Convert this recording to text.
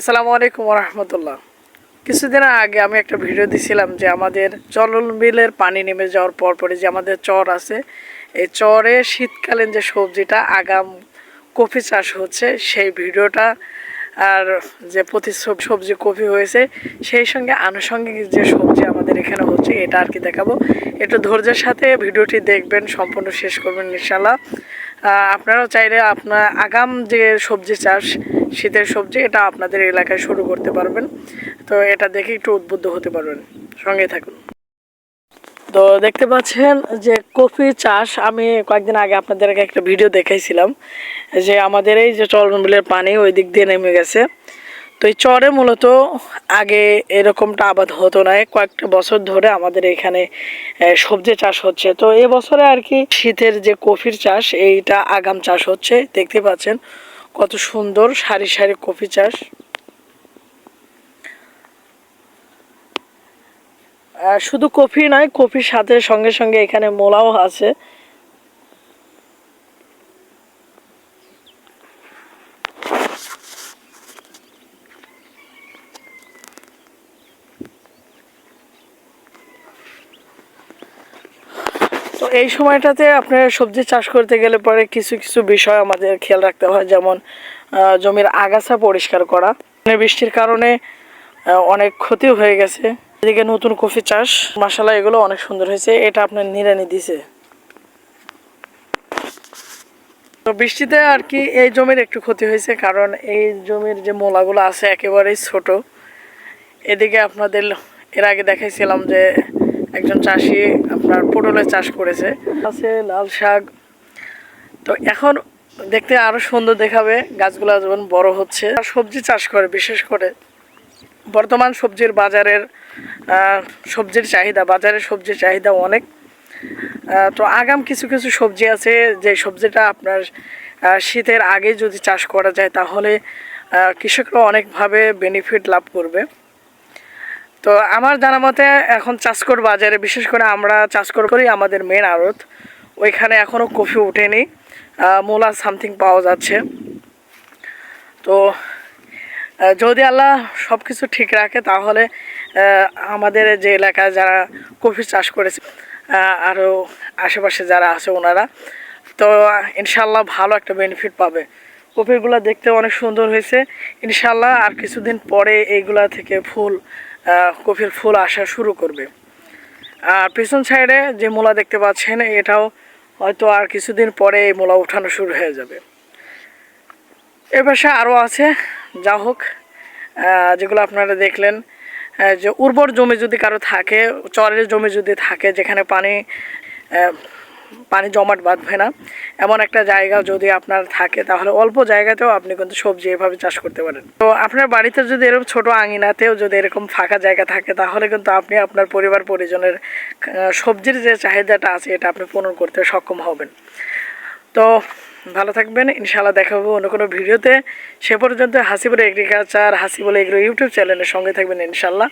আসসালামু আলাইকুম রহমতুল্লাহ। কিছুদিন আগে আমি একটা ভিডিও দিছিলাম যে আমাদের চলন বিলের পানি নেমে যাওয়ার পরপরই যে আমাদের চর আছে, এই চরে শীতকালীন যে সবজিটা আগাম কফি চাষ হচ্ছে সেই ভিডিওটা আর যে প্রতি সবজি কফি হয়েছে সেই সঙ্গে আনুষঙ্গিক যে সবজি আমাদের এখানে হচ্ছে এটা আর কি দেখাবো। একটু ধৈর্যের সাথে ভিডিওটি দেখবেন, সম্পূর্ণ শেষ করবেন ইনশাল্লাহ। আপনারাও চাইলে আপনার আগাম যে সবজি চাষ শীতের সবজি এটা আপনাদের এলাকায় শুরু করতে পারবেন। তো এটা দেখে একটু উদ্বুদ্ধ হতে পারবেন, সঙ্গে থাকুন। তো দেখতে পাচ্ছেন যে কফি চাষ আমি কয়েকদিন আগে আপনাদেরকে একটা ভিডিও দেখাইছিলাম যে আমাদের এই যে চলন বিলের পানি ওই দিক দিয়ে নেমে গেছে। তো এই চরে মূলত আগে এরকমটা আবাদ হতো না, কয়েকটা বছর ধরে আমাদের এখানে সবজি চাষ হচ্ছে। তো এবছরে আর কি শীতের যে কফির চাষ এইটা আগাম চাষ হচ্ছে। দেখতে পাচ্ছেন কত সুন্দর সারি সারি কফি চাষ। শুধু কফি নয়, কফির সাথে সঙ্গে সঙ্গে এখানে মূলাও আছে। তো এই সময়টাতে আপনার সবজি চাষ করতে গেলে পরে কিছু কিছু বিষয় আমাদের খেয়াল রাখতে হয়, যেমন জমির আগাছা পরিষ্কার করা। বৃষ্টির কারণে অনেক ক্ষতি হয়ে গেছে। এদিকে নতুন কফি চাষ, মাশাআল্লাহ এগুলো অনেক সুন্দর হয়েছে। এটা আপনার নিড়ানি দিছে। তো বৃষ্টিতে আর কি এই জমির একটু ক্ষতি হয়েছে, কারণ এই জমির যে মোলাগুলো আছে একেবারেই ছোট। এদিকে আপনাদের এর আগে দেখাইছিলাম যে একজন চাষি আপনার পটলের চাষ করেছে, আছে লাল শাক। তো এখন দেখতে আরো সুন্দর দেখাবে, গাছগুলো যখন বড় হচ্ছে। সবজি চাষ করে, বিশেষ করে বর্তমান সবজির বাজারের সবজির চাহিদা, বাজারের সবজির চাহিদা অনেক। তো আগাম কিছু কিছু সবজি আছে যে সবজিটা আপনার শীতের আগে যদি চাষ করা যায় তাহলে কৃষকরা অনেকভাবে বেনিফিট লাভ করবে। তো আমার জানা মতে এখন চাষকর বাজারে, বিশেষ করে আমরা চাষকর করি আমাদের মেন আড়ত, ওইখানে এখনও কফি ওঠেনি, মূলা সামথিং পাওয়া যাচ্ছে। তো যদি আল্লাহ সব কিছু ঠিক রাখে তাহলে আমাদের যে এলাকায় যারা কফি চাষ করেছে আরও আশেপাশে যারা আছে ওনারা, তো ইনশাল্লাহ ভালো একটা বেনিফিট পাবে। কফিগুলো দেখতে অনেক সুন্দর হয়েছে। ইনশাল্লাহ আর কিছুদিন পরে এইগুলা থেকে কফির ফুল আসা শুরু করবে। আর পিছন সাইডে যে মূলা দেখতে পাচ্ছেন এটাও হয়তো আর কিছুদিন পরে এই মূলা উঠানো শুরু হয়ে যাবে। এর পাশে আরও আছে, যা হোক যেগুলো আপনারা দেখলেন। যে উর্বর জমি যদি কারো থাকে, চরের জমি যদি থাকে যেখানে পানি জমাট বাঁধবে না, এমন একটা জায়গা যদি আপনার থাকে তাহলে অল্প জায়গাতেও আপনি কিন্তু সবজি এভাবে চাষ করতে পারেন। তো আপনার বাড়িতে যদি এরকম ছোট আঙিনাতেও যদি এরকম ফাঁকা জায়গা থাকে তাহলে কিন্তু আপনি আপনার পরিবার পরিজনের সবজির যে চাহিদাটা আছে এটা আপনি পূরণ করতে সক্ষম হবেন। তো ভালো থাকবেন, ইনশাআল্লাহ দেখা হবে অন্য কোনো ভিডিওতে। সে পর্যন্ত Hasibul agriculture, Hasibul agro YouTube চ্যানেলের সঙ্গে থাকবেন ইনশাআল্লাহ।